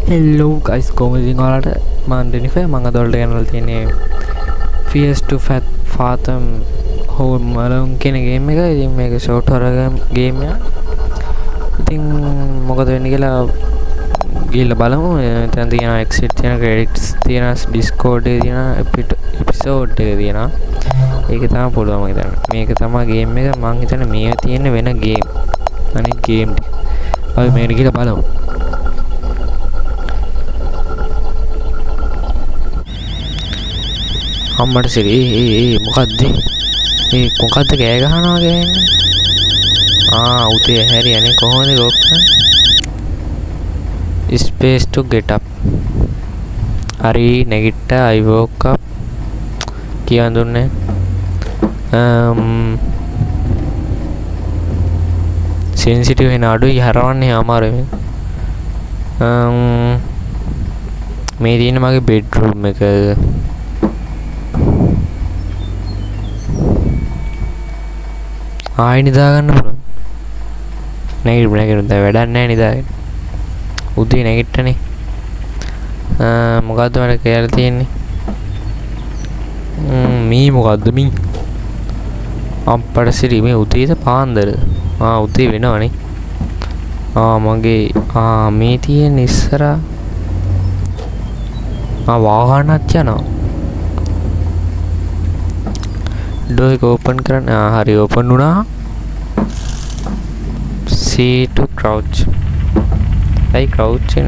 හෙල්ලෝ guys කොහොමද ඉතින් ඔයාලට මම ඩෙනිෆර් මම අද ඔයාලට ගෙනල්ලා තියෙන්නේ Fears to Fathom Home Alone කියන ගේම් එක. ඉතින් මේක ෂෝට් හොරර් ගේම් එකක්. ඉතින් මොකද වෙන්නේ කියලා ගිහලා බලමු. එතන තියෙන එක්සිට් තියෙන ක්‍රෙඩිට්ස් තියෙන Discord එකේ තියෙන එපිසෝඩ් එක තියෙනවා. ඒක තමයි පුළුවන් මම හිතන්නේ. මේක තමයි ගේම් එක. මම හිතන්නේ මේ තියෙන වෙන ගේම්. අනිත් ගේම් ටික. අපි මේකට ගිහලා බලමු. අම්මට සිරි මොකද්ද මොකද්ද කෑ ගහනවා කියන්නේ උතේ හැරියනේ කොහොමද ගොක්කන් space to get up හරි නැගිට්ට I woke up කියන් දුන්නේ sensitive වෙන අඩුයි හරවන්නේ අමාරුයි මේ තියෙන මගේ bedroom එක ආයි නිදා ගන්න පුළුවන්. නැගිටින්න දැන් වැඩක් නැහැ නිදාගෙන. උදේ නැගිට්ටනේ. මොකද්ද මට කියලා තියෙන්නේ? මී මොකද්ද මී? අප්පට සිරි මේ උදේද පාන්දරද? උදේ වෙනවනේ. මගේ මේ තියෙන ඉස්සරහා වාහනක් යනවා. door එක open කරන්න හරි open වුණා. see to crouch I crouch in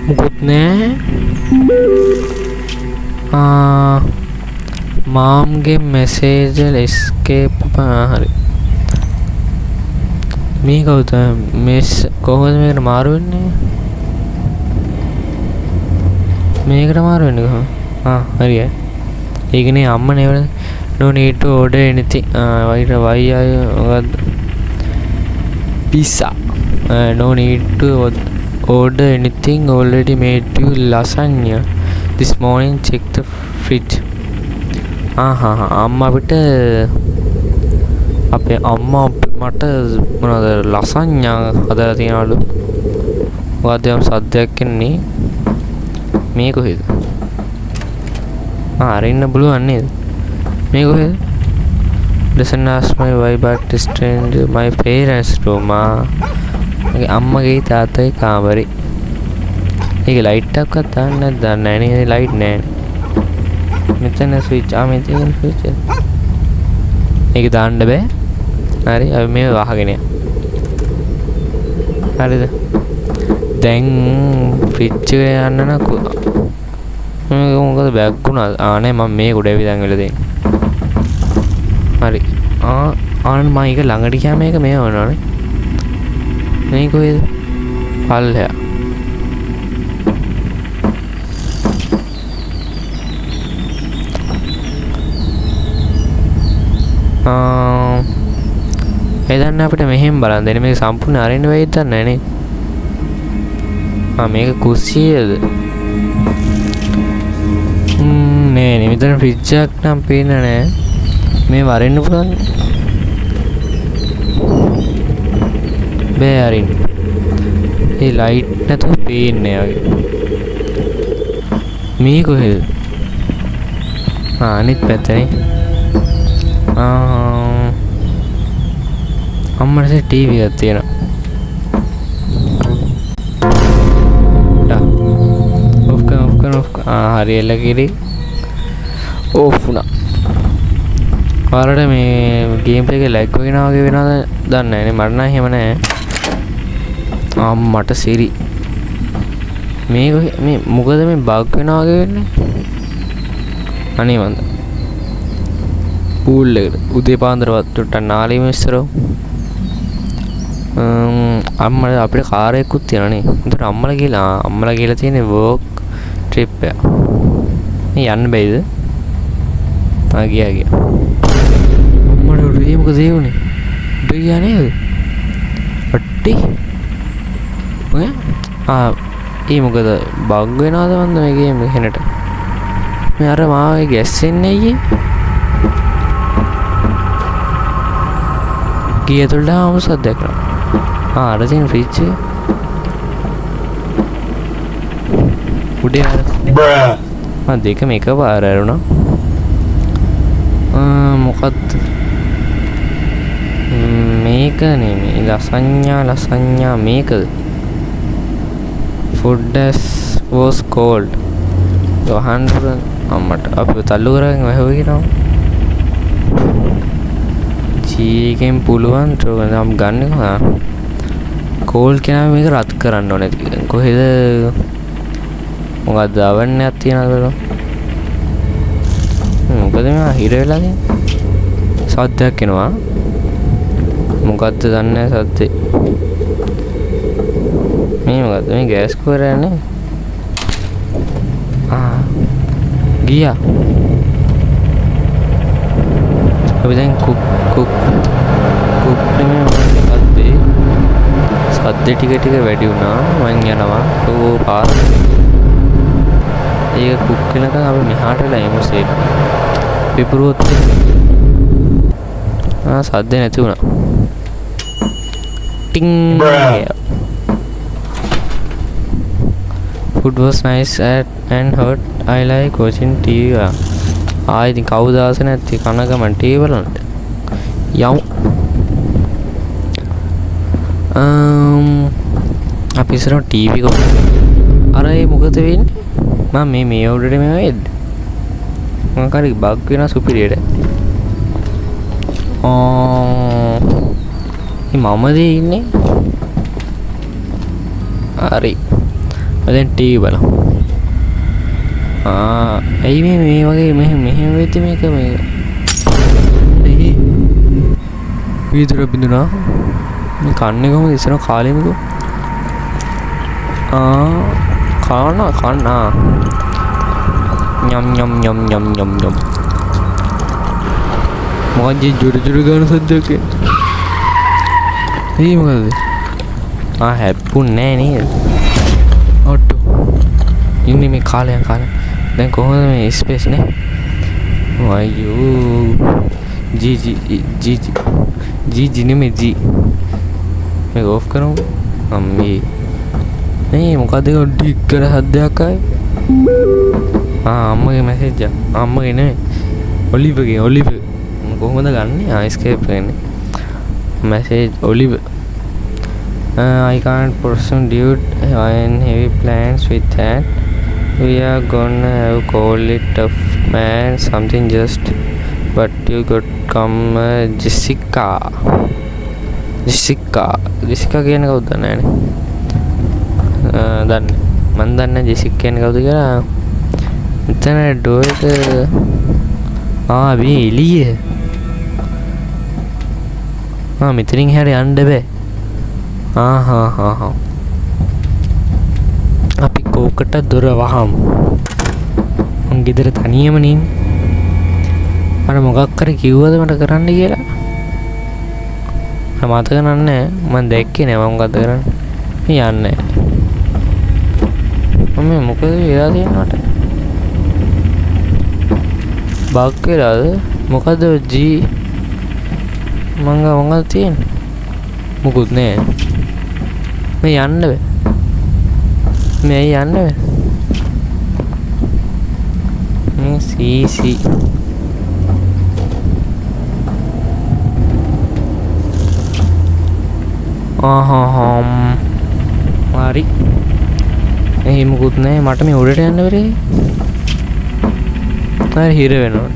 මුකුත් නෑ මාම්ගේ message escape හරි මේ කවුද මිස් කොහොමද මේකට මාරු වෙන්නේ මේකට මාරු වෙන්නේ කොහොමද හරියි ඒකනේ අම්මනේ වල no need to order anything why මොකද්ද pizza no need to order anything already made you lasagna this morning check the fridge අම්මා අපිට අපේ අම්මා මට මොනවද lasagna හදලා තියනවලු මොකද්ද යම් සද්දයක් එන්නේ මේ කොහෙද අරින්න පුළුවන් නේද මේ කොහෙද doesn't ask my why but strange my parents room මගේ අම්මගේ තාත්තගේ කාමරේ ඒක ලයිට් එකක්වත් දාන්න නැද්ද නැහැ නේ ලයිට් නැහැ මෙතන ස්විච් මෙතන ස්විච් ඒක දාන්න බෑ හරි අපි මේ වහගෙන හරිද දැන් ෆ්‍රිජ් එක යන්න නම් මොකද බෑග් වුණා නේ මම මේ උඩ විදන් වෙලා දෙන්නේ හරි මම ඒක ළඟට ගියාම මේක මේ වුණානේ මේ කොහෙද පල්ලෙහා එදන්න අපිට මෙහෙම බලන්න දෙන්නේ මේක සම්පූර්ණ අරින්න වෙයිද දන්නේ නැහැ නේ මේක කුස්සියද නේ මෙතන ෆ්‍රිජ් එකක් නම් පේන්නේ නැහැ මේ වරින්න පුළුවන් බෑ අරින්න ඒ ලයිට් නැතුව පේන්නේ වගේ මේ කොහෙද අනිත් පැත්තනේ අම්මට ටීවී එකක් තියෙනවා හරි එළකිරි ඕෆ් වුණා ඔයාලට මේ ගේම් එකේ ලැග් වෙනවා වගේ වෙනවද දන්නේ නැහැ නේ මට නම් එහෙම නැහැ අම්මට සිරි මේ මොකද මේ බග් වෙනවා වගේ වෙන්නේ අනේ මන්ද පූල් එකට උදේ පාන්දර වත්තුට නාලි මිස්සරෝ අම්මලා අපිට කාර් එකකුත් තියෙනවා නේ උන්ට අම්මලා කියලා තියෙන්නේ වර්ක් ට්‍රිප් එක මේ යන්න බැයිද ගියා අම්මට උඩේ මොකද ඒ උනේ උඩ ගියා නේද අට්ටි මොකද බග් වෙනවද මන්ද මේ ගේම් එක හෙනට මේ අර මාගේ ගැස්සෙන්නේ අයියේ ගිය ඇතුළට ආවම සද්දයක් කරනවා. අර තියෙන ෆ්‍රිජ් එක උඩේ අර දෙකම එකපාර ඇරුණා. මොකක්ද මේක නෙමෙයි ලසඤ්ඤා මේකද? food as was cold වහන්දුර අම්මට අපි තල්ලු කරගෙන වැහුව කියනවා. ජීකෙන් පුළුවන් නම් ගන්න කොහොමද? කෝල් කෙනා මේක රත් කරන්න ඕනේ. කොහෙද මොකක්ද අවන්නයක් තියනවද? මොකද මේ හිර වෙලා තියෙන්නේ? සද්දයක් එනවා. මොකද්ද දන්නේ සද්දේ? මේ මොකද්ද මේ ගෑස් කුවරයනේ? ගියා. අපි දැන් කුක් නෙමෙයි සද්දේ ටික ටික වැඩි වුණා. මං යනවා ඕ පාර. ඒක කුක් වෙනකන් අපි මෙහාට ලයිමු සේක්. පිපුරුවොත් සද්ද නැති වුණා. ටිං. Food was nice and hot. I like watching TV. ඉතින් කවුද ආස නැති කනගමන් TV බලන්නට. යමු. අපි ඉස්සරහ TV එක. අර ඒ මොකද වෙන්නේ? මම මේ උඩට මේ වෙද්ද. මම කරි බග් වෙන සුපිරියට. මමද ඉන්නේ. හරි. දැන් TV බලමු. ඇයි මේ වගේ මෙහෙම වෙද්දි මේක වීදුර බිඳුනා. මේ කන්නේ කොහොමද? ඉස්සර කාලෙමකෝ. කන්න යම් මොකද ජුරු ගාන සද්දයක් එන්නේ මොකද? හැප්පුන්නේ නෑ නේද? ඔට්ටු ඉන්නේ මේ කාලයන් දැන් කොහොමද මේ ස්පේස් නේ? අයියෝ ජී නෙමෙයි මේක ඔෆ් කරමු. අම්මේ මේ මොකද ඩික් කර සද්දයක් ආවේ? අම්මගේ මැසේජ් එක. අම්මගේ නෙමෙයි ඔලිව් කොහොමද ගන්නෙ? escape වෙන්නේ message Oliver. I can't pursue dude and heavy plans with that. We are gonna have call it a man something just but you got come Jessica කියන කවුද දන්නේ නැහැ නේ. මන් දන්නේ ජෙසිකා කියන කවුද කියලා. මෙතන ඩෝ එක මේ එළිය. මෙතනින් හැර යන්න බෑ. අපි කෝකට දොර වහමු. මං ගෙදර තනියම නේ. අර මොකක් හරි කිව්වද මට කරන්න කියලා? මට මතක නැහැ. මං දැක්කේ නෑ මම මොකද කරන්නේ. මේ යන්නේ. මම මොකද වෙලා තියෙනවට? බග් වෙලාද? මොකද ජී මංග තියෙන්නේ? මොකුත් නෑ. මේ යන්න බෑ. මේ යන්න බෑ. මේ සීසි හරි. ඒ මොකුත් නෑ. මට මේ උඩට යන්න බැරි. හරි හිර වෙනවා.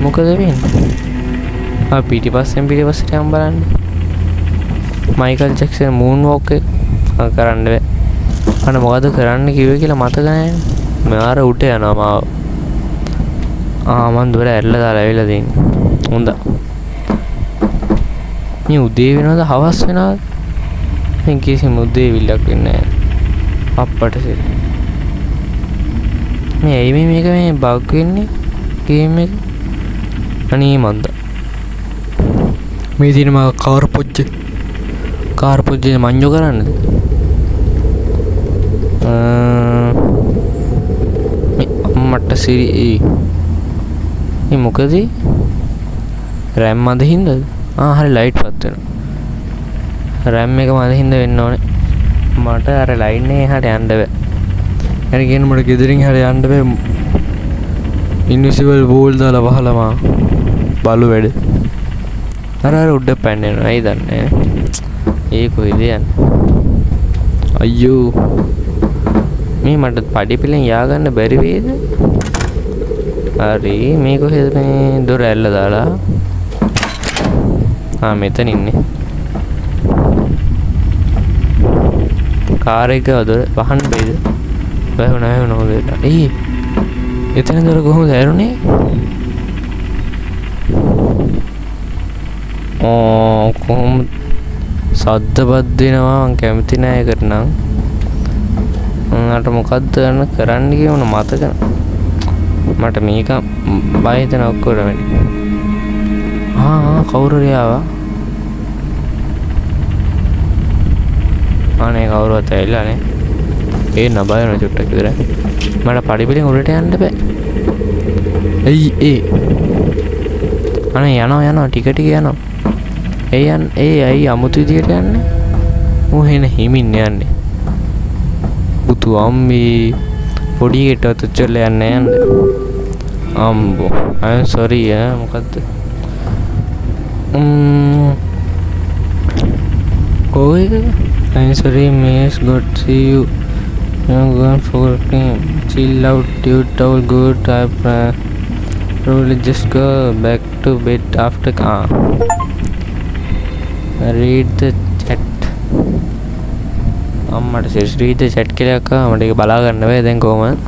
මොකද වෙන්නේ? පිටිපස්සෙන් පිටිපස්සට යම් බලන්න. මයිකල් ජැක්සන් මූන් වෝක් එක කරන්න බෑ. අන්න මොකද කරන්න කිව්වේ කියලා මතක නැහැ. මාර උට යනවා මාව. මන් දොර ඇරලා දාලා ඇවිල්ලා තියෙන්නේ. හොඳයි. මේ උදේ වෙනවද හවස් වෙනවද? මේ කිසිම උදේ විල්ලක් වෙන්නේ නැහැ. අප්පට සිර. මේ ඇයි මේක මේ බග් වෙන්නේ? ගේම් එක. අනේ මන්ද. මේ දින මා කාර් පොජ්ජේ මඤ්ඤෝ කරන්නද? මට සිරි මේ මොකද? රැම් අද හින්දාද? හරි ලයිට් පත් වෙනවා. RAM එක මද හින්දා වෙන්න ඕනේ. මට අර ලයින් එකේ එහාට යන්න බෑ. එන කියන මට ගෙදරින් හරි යන්න බෑ. ඉන්විසිබල් වෝල් දාලා වහලා බලු වැඩ. අර උඩ පැන්නෙනවා. ඇයි දන්නේ ඒ කොයිද යන්නේ? අයියෝ. මේ මට පඩි පිළෙන් යා ගන්න බැරි වේද? හරි මේ කොහෙද මේ දොර ඇල්ල දාලා? මෙතන ඉන්නේ. කාර් එක දොර වහන්න බැයිද? වැහුණා හොඳට. එතන දොර කොහොමද ඇරුණේ? කොහොම සද්ද බද්ද වෙනවා. මං කැමති නෑ ඒකට නම්. මට මොකද්ද කරන්න කියවන මතක මට මේක බය හිතෙන ඔක්කොම වැඩි. කවුරු හරි ආවා. අනේ කවුරුවත් ඇවිල්ලා නේ. ඒ නබය න චුට්ටක් විතර. මට පඩි පිළින් උඩට යන්න බෑ. අනේ යනවා ටික යනවා. ඇයි අමුතු විදියට යන්නේ? මොහෙන හිමින් යන්නේ. පුතු අම්මේ පොඩි ගෙටවත් උච්චල යන්නේ අම්බෝ. I'm sorry මොකද්ද? කොහෙද? I'm sorry miss got see you. I'm going for chill out dude all good. I probably just go back to bed after read the chat. අම්මට read the chat කියලා අක්කා මට ඒක බලා ගන්න බෑ දැන් කොහමද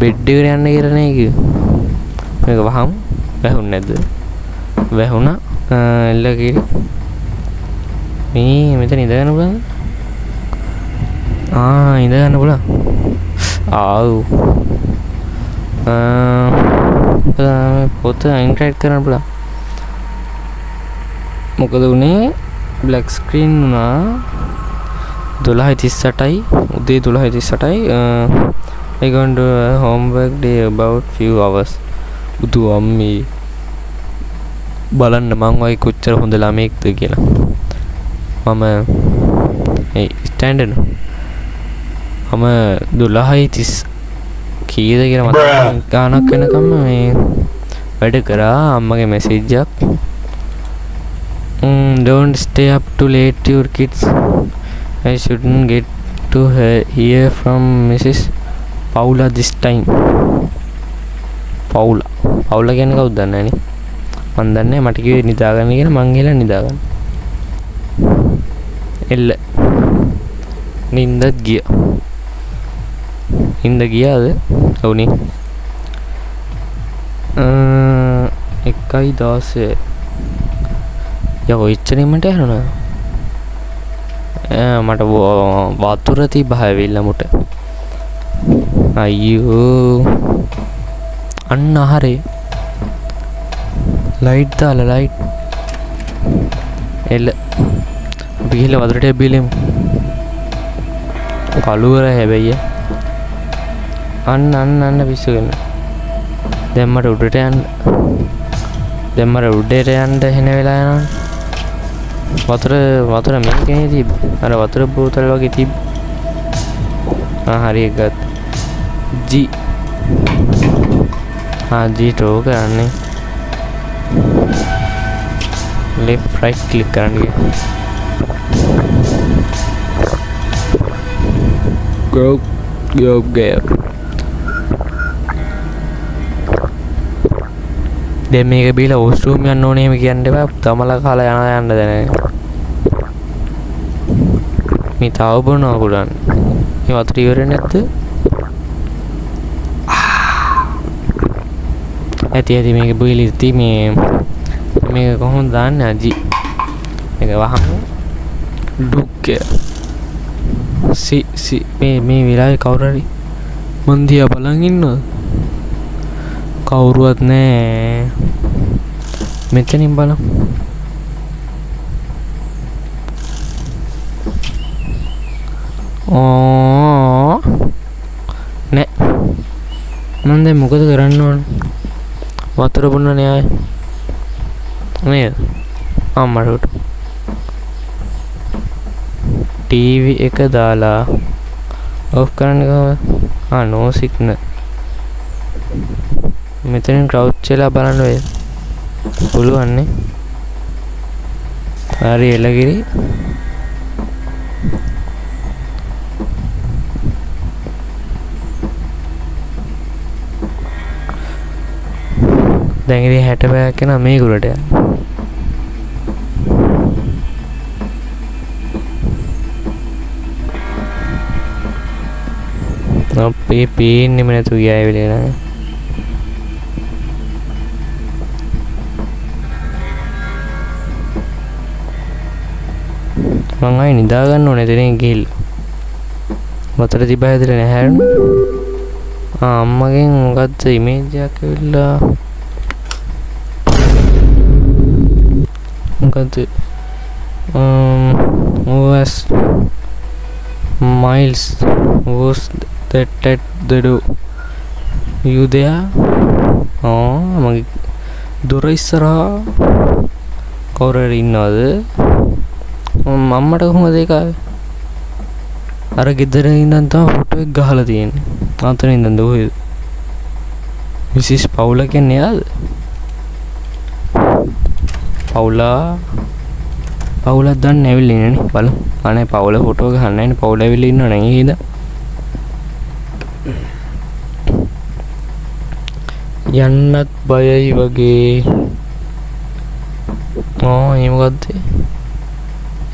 බෙඩ් එකට යන්න කියලා නේ කිව්වේ. මේක වහමු. වැහුන්නේ නැද්ද? වැහුණා. එල්ල කිරි. මේ මෙතන ඉඳගෙන බලන්න. ඉඳගන්න පුළුවන්. පොත ඉන්ටරැක්ට් කරන්න පුළුවන්. මොකද උනේ? බ්ලැක් ස්ක්‍රීන් වුණා 12:38යි උදේ 12:38යි. I going to homework day about few hours. බුදු අම්මේ බලන්න මං වයි කොච්චර හොඳ ළමෙක්ද කියලා. මම ස්ටෑන්ඩඩ් මම 12:30 කීයද කියලා මතක ගානක් වෙනකම් මේ වැඩ කරා. අම්මගේ මැසේජ් එකක් don't stay up too late your kids. I shouldn't get to hear from Mrs. Paula this time. Paula කියන්නේ කවුද දන්නේ නැනේ. මන් දන්නේ මට කිව්වේ නිදාගන්න කියලා. මං ගිහලා නිදාගන්න. එල්ල නින්දත් ගියා. නින්ද ගියාද? ඔව්නේ. 1:16 යකෝ ඉච්චරින් මට යනවා. මට වතුර තිබ්බා හැවිල්ලා මුට. අයියෝ අන්න හරි ලයිට් දාලා ලයිට් එල අපි ගිහලා වතුරට බීලෙමු. කළුවර හැබැයි අන්න පිස්සු වෙන. දැන් මට උඩට යන්න එන වෙලා යනවා. වතුර මේකේ තිබ්බේ. අර වතුර බෝතල් වගේ තිබ්බේ. හරි එක ගත්තා. G ට්‍රෝ කරන්නේ. left right click කරන්නේ. go දැන් මේක බීලා වොෂ්රූම් යන්න ඕනේ එහෙම කියන්න එපා. තමලා කාලා යන්න දැන. මේ තව බොනවා කුඩන්. මේ වතුර ඉවරනේ නැද්ද? ඇති මේක බීලි ඉති මේක කොහොමද දාන්නේ අජි? මේක වහමු. ඩුක් මේ විලාවේ කවුරු හරි මන් දිහා බලන් ඉන්නවද? කවුරුවත් නෑ. මෙතනින් බලමු. නෑ. මම දැන් මොකද කරන්න ඕන? වතුර බොන්නනේ ආයේ. නේද? අම්මට ටීවී එක දාලා ඔෆ් කරන්න කොහොමද? නෝ සිග්නල්. මෙතනින් ක්‍රවුච් වෙලා බලන්න වෙයි. පුළුවන් නේ. හරි එළගිරි. දැන් ඉතින් 60 පැයක් යනවා මේ කුලට යන්න. අපේ පේන්නෙම නැතු ගියාය වෙලේ නෑ. මං ආයි නිදා ගන්න ඕනේ එතනින් ගිහිල්ලා. වතර තිබ්බා හැදලා නැහැ නේද? අම්මගෙන් මොකද්ද ඉමේජ් එකක් ඇවිල්ලා මොකද්ද was Miles was that at the door you there? මගේ දොර ඉස්සරහා කවුරු හරි ඉන්නවද? මම්මට කොහොමද ඒක ආවේ? අර ගෙදර ඉඳන් තමයි ෆොටෝ එක ගහලා තියෙන්නේ. අතන ඉඳන් දෝයි. මිසිස් පවුලා කියන්නේ යාද? පවුලා දන්නේ ඇවිල්ලා ඉන්නේ නේ බලමු. අනේ පවුල ෆොටෝ ගහන්න නැහැ නේ. පවුල ඇවිල්ලා ඉන්නවනේ නේද? යන්නත් බයයි වගේ. ඒ මොකද්ද?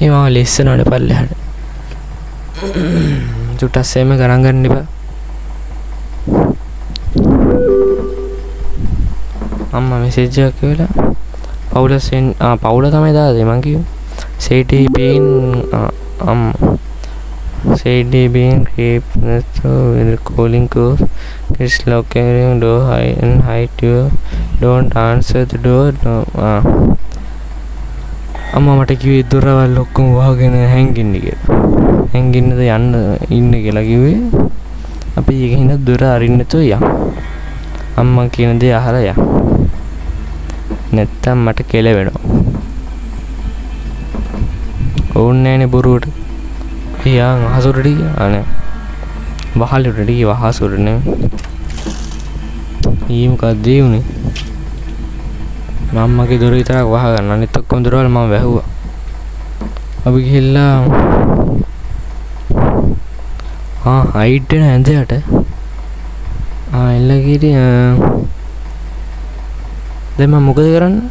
ඒ මම ලෙස්සනවනේ පල්ලෙහාට. චුට්ටක් සෙම ගණන් ගන්න එපා. අම්මා මෙසේජ් එකක් කියලා පවුල තමයි දාන්නේ මං කිව්වේ. සේටි බීන් සේටි බීන් keep with calling calls it's locking door high and hide you don't answer the door no. අම්මා මට කිව්වේ දොරවල් ඔක්කොම වහගෙන හැංගින්න කියලා. හැංගින්නද යන්න ඉන්න කියලා කිව්වේ. අපි ඒකින් දොර අරින්න නැතුව යන්. අම්මා කියන දේ අහලා යන්. නැත්තම් මට කෙලවෙනවා. ඕන්නේ නැනේ බොරුවට. එයා අහසුරට ගියා. අනේ. වහලට ගියා වහසුරට නෙමෙයි. ඊ මොකක්ද ඒ උනේ? මම්මගේ දොර විතරක් වහගන්න. අනිත් ඔක්කොම දොරවල් මම වැහුවා. අපි ගිහිල්ලා හයිඩ් වෙන ඇඳයට එල්ලගිරි දැන් මම මොකද කරන්නේ?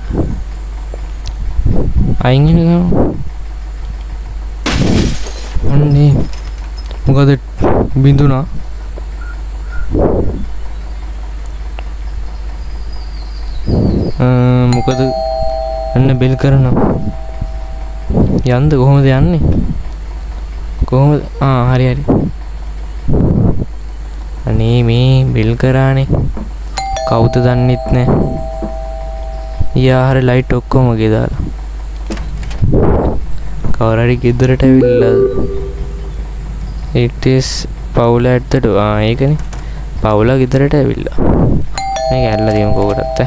අයින් වෙන ගම අන්නේ මොකද බින්දුනා? මොකද අන්න බෙල් කරනවා. යන්ද කොහොමද යන්නේ? කොහොමද? හරි. අනේ මේ බෙල් කරානේ. කවුද දන්නෙත් නෑ. යා හරි ලයිට් ඔක්කොම ගෙදාලා. කවුරු හරි ගෙදරට ඇවිල්ලා it is පවුල at the door. ඒකනේ. පවුල ගෙදරට ඇවිල්ලා. මේක ඇල්ලලා දියමු කොකටත්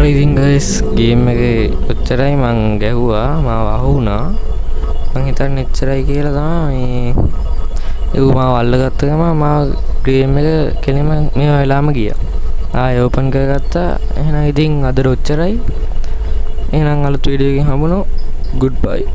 ඉතින් ගයිස් ගේම් එකේ ඔච්චරයි මං ගැහුවා මාව අහුණා මං හිතන්නේ එච්චරයි කියලා තමයි ඒක මාව අල්ලගත්ත ගම මාව ගේම් එක කෙලින්ම මේ වෙලාවම ගියා ආයෙ ඕපන් කරගත්තා එහෙනම් ඉතින් අද ඔච්චරයි එහෙනම් අලුත් වීඩියෝ එකකින් හමුනො good bye